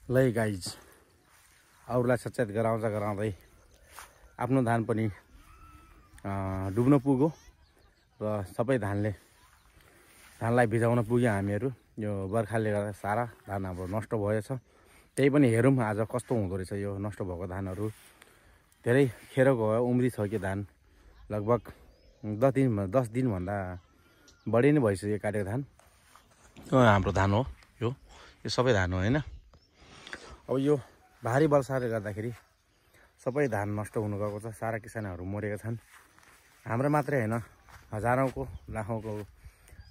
लै गाइज अरूलाई सचेत गराउँदै आफ्नो धान पनि डुब्न पुग्यो र सबै धानलाई भिजाउन पुग्यो हामीहरू। यो बर्खाले गर्दा सारा धान हाम्रो नष्ट भएछ। त्यही पनि हेरौँ आज कस्तो हुँदो रहेछ यो नष्ट भएको धानहरू। धेरै खेर गयो, उम्रिसक्यो धान। लगभग 10 दिनभन्दा बढी नै भइसक्यो काटेको धान। हाम्रो धान हो यो सबै धान हो हैन। अब यो भारी वर्षाले गर्दाखेरि सबै धान नष्ट हुनु गएको छ। सारा किसानहरू मरेका छन्। हाम्रो मात्रै हैन, हजारौंको लाखौंको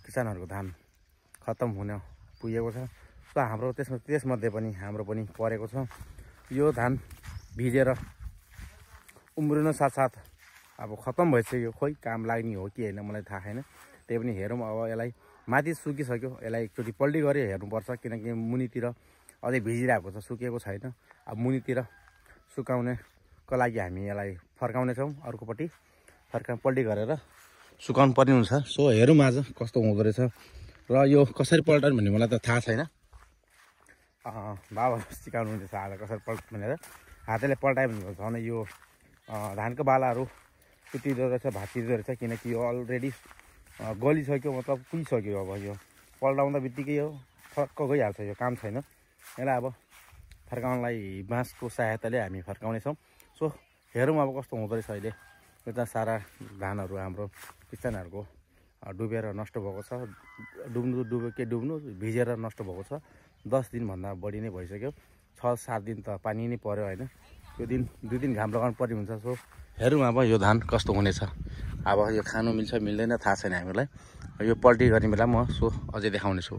किसानहरूको धान खत्तम हुन पुगेको छ। र हाम्रो त्यसमध्ये पनि हाम्रो पनि परेको छ। यो धान भिजेर उम्रिनु साथसाथ अब खत्तम भइसक्यो। खोइ काम लाग्ने हो कि हैन मलाई थाहा छैन। त्यही पनि हेरौँ अब यसलाई। माथि सुकिसक्यो, यसलाई एकचोटि पल्टी गरी हेर्नुपर्छ किनकि मुनितिर अझै भिजिरहेको छ, सुकेको छैन। अब मुनितिर सुकाउनको लागि हामी यसलाई फर्काउने छौँ। अर्कोपट्टि पल्टी गरेर सुकाउनु पर्ने हुन्छ। सो हेरौँ आज कस्तो हुँदो रहेछ र यो कसरी पल्टाउने भन्ने मलाई त थाहा छैन। बाबा सिकाउनु हुँदैछ आज कसरी पल्टाउने भनेर। हातले पल्टायो भने झन् यो धानको बालाहरू चुटिँदो रहेछ, भाँचिँदो रहेछ किनकि यो अलरेडी गलिसक्यो, मतलब कुहिसक्यो। अब यो पल्टाउँदा बित्तिकै यो फर्क गइहाल्छ, यो काम छैन। यसलाई अब फर्काउनलाई बाँसको सहायताले हामी फर्काउनेछौँ। सो हेरौँ अब कस्तो हुँदो रहेछ। अहिले यता सारा धानहरू हाम्रो किसानहरूको डुबेर नष्ट भएको छ। डुब्नु भिजेर नष्ट भएको छ। 10 दिनभन्दा बढी नै भइसक्यो। 6-7 दिन त पानी नै पर्यो होइन। त्यो दिन 2 दिन घाम लगाउनु पर्ने हुन्छ। सो हेरौँ अब यो धान कस्तो हुनेछ। अब यो खानु मिल्छ मिल्दैन थाहा छैन हामीलाई। यो पल्टी गर्ने बेला म अझै देखाउने छु।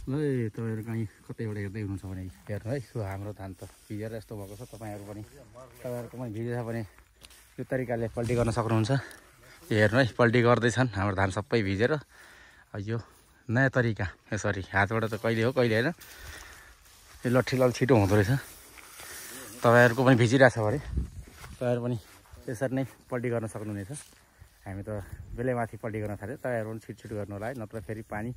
ल तपाईँहरू कहीँ कतैबाट हेर्दै हुनुहुन्छ भने हेर्नु है। सो हाम्रो धान त भिजेर यस्तो भएको छ। तपाईँहरूको पनि भिजेछ भने यो तरिकाले पल्टी गर्न सक्नुहुन्छ। हेर्नु है, पल्टी गर्दैछन्। हाम्रो धान सबै भिजेर यो नयाँ तरिका यसरी हातबाट त कहिले हो कहिले होइन। यो लट्ठीलाल छिटो हुँदो रहेछ। तपाईँहरूको पनि भिजिरहेछ भने तपाईँहरू पनि यसरी नै पल्टी गर्न सक्नुहुनेछ। हामी त बेलैमाथि पल्टी गर्न थाल्यो। तपाईँहरू पनि छिटो गर्नु होला है, नत्र फेरि पानी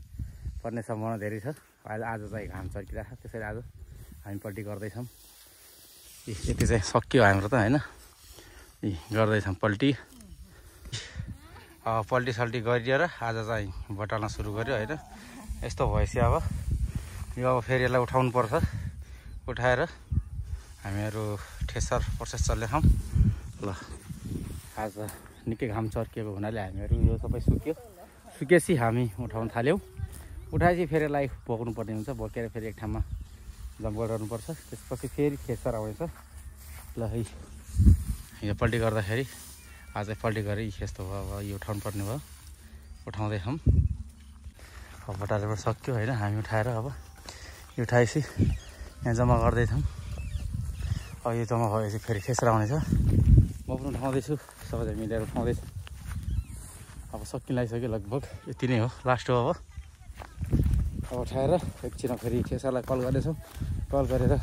पर्ने सम्भावना धेरै छ। आज चाहिँ घाम चर्किरहेको छ, त्यसैले आज हामी पल्टी गर्दैछौँ। यति चाहिँ सकियो हाम्रो त होइन। गर्दैछौँ पल्टी सल्टी गरिदिएर आज चाहिँ बटाल्न सुरु गर्यो होइन। यस्तो भएपछि अब फेरि यसलाई उठाउनु पर्छ। उठाएर हामीहरू ठेसर प्रोसेस चल्दैछौँ। ल आज निकै घाम चर्किएको हुनाले हामीहरू यो सबै सुकेपछि हामी उठाउन थाल्यौँ। उठाएपछि फेरि यसलाई बोक्नु पर्ने हुन्छ। बोकेर फेरि एक ठाउँमा जम्प गर्नुपर्छ। त्यसपछि फेरि ठेसर आउँछ। ल है, यो पल्टी गर्दाखेरि आज पल्टी गरेर यस्तो भयो। अब यो उठाउनु पर्ने भयो। उठाउँदैछौँ। अब बटालेर सक्यो होइन। हामी उठाएर अब यो उठाएपछि यहाँ जम्मा गर्दैछौँ। अब यो जम्मा भएपछि फेरि ठेसर आउनेछ। म पनि उठाउँदैछु, सबैजना मिलेर उठाउँदैछु। अब सकिन लागिसक्यो लगभग। यति नै हो, लास्ट हो। अब उठाएर एकछिन फेरि ठेसरलाई कल गर्दैछौँ। कल गरेर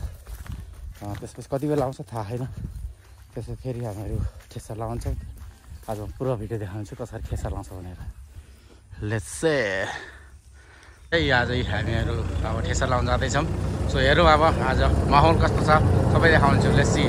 त्यसपछि कति बेला आउँछ थाहा छैन। त्यसपछि फेरि हामीहरू ठेसर लगाउँछौँ। आज पुरा भिडियो देखाउँछु कसरी ठेसर लाउँछ भनेर। लेट्स से आज हामीहरू अब ठेसर लाउन जाँदैछौँ। सो हेरौँ अब आज माहौल कस्तो छ सबै देखाउँछु। Let's see.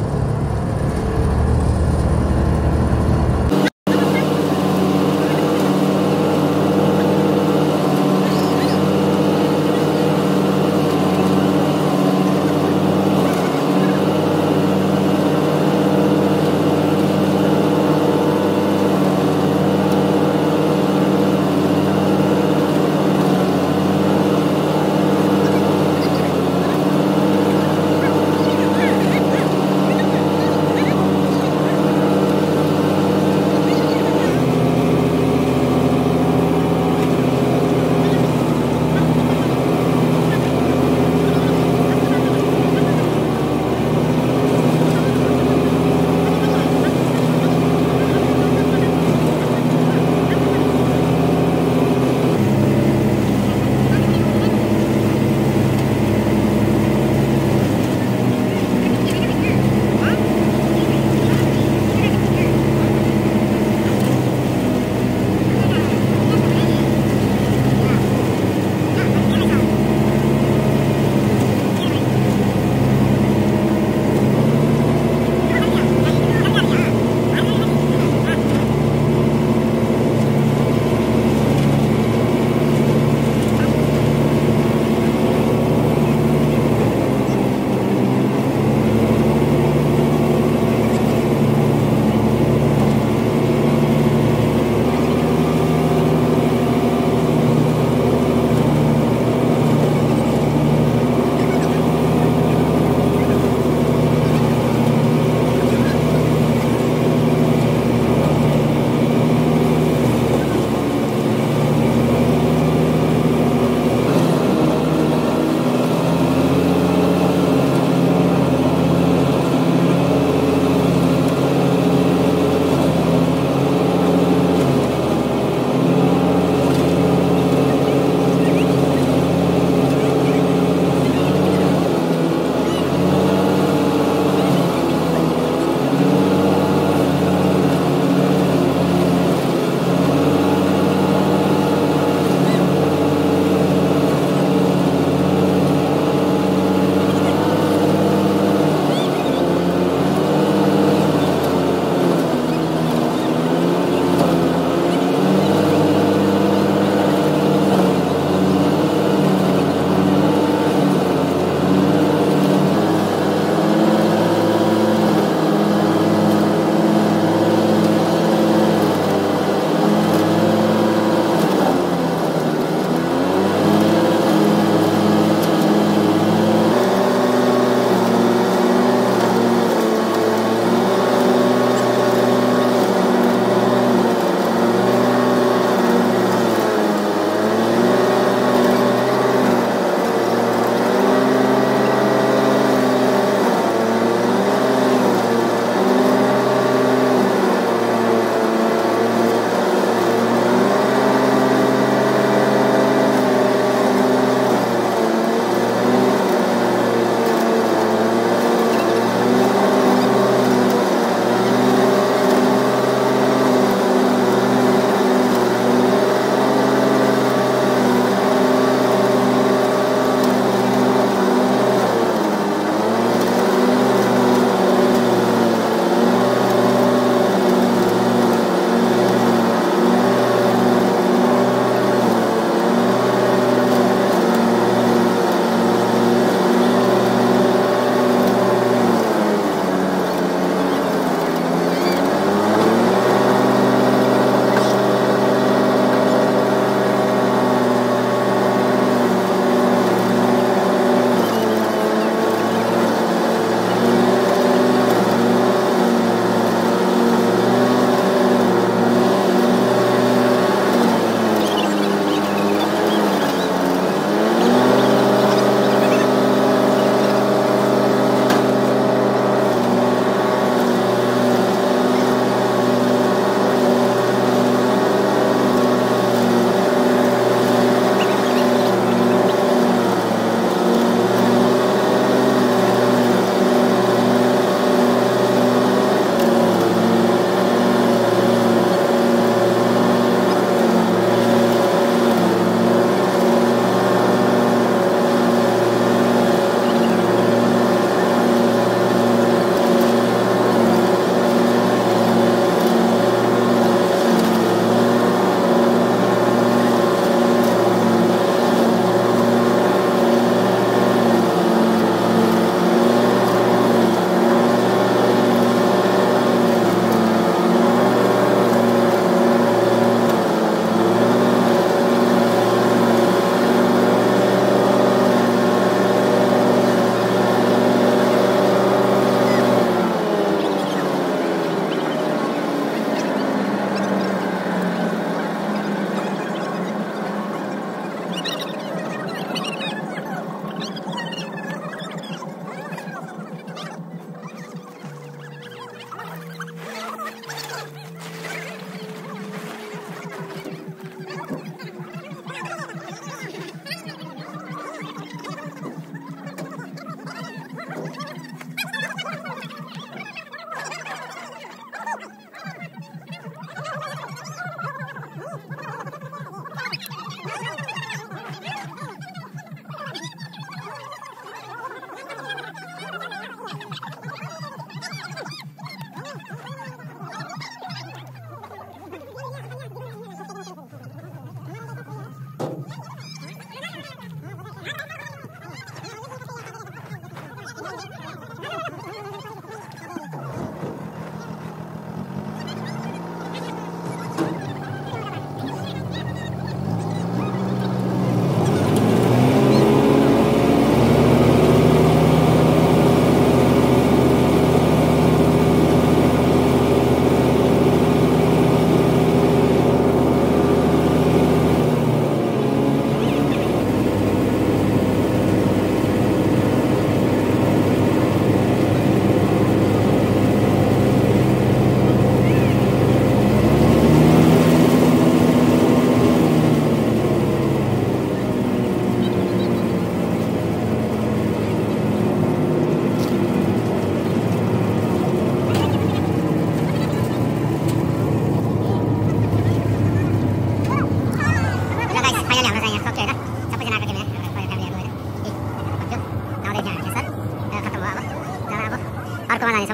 टोटोमा जाने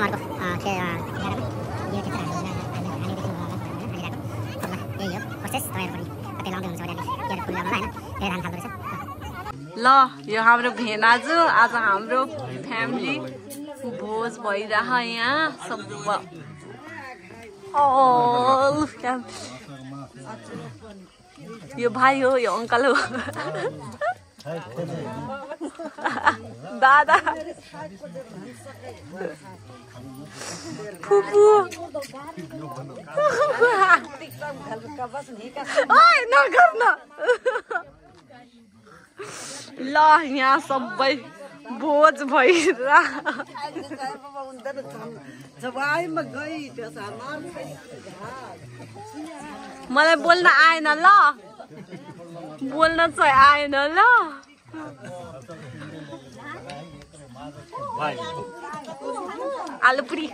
समरको यही हो प्रोसेस तपाईँहरू पनि कतै लाउँदै हुनुहुन्छ भने केयर फुल ल्याउनु होइन धेरै धान खाँदो रहेछ ल यो हाम्रो भेनाजु आज हाम्रो फ्यामिली भोज भइरह यहाँ सब यो भाइ हो यो अङ्कल हो दादा फुपू नगर्न ल यहाँ सबै भोज भइरह मलाई बोल्न आएन ल बोल्न चाहिँ आएन ल आलुपुरी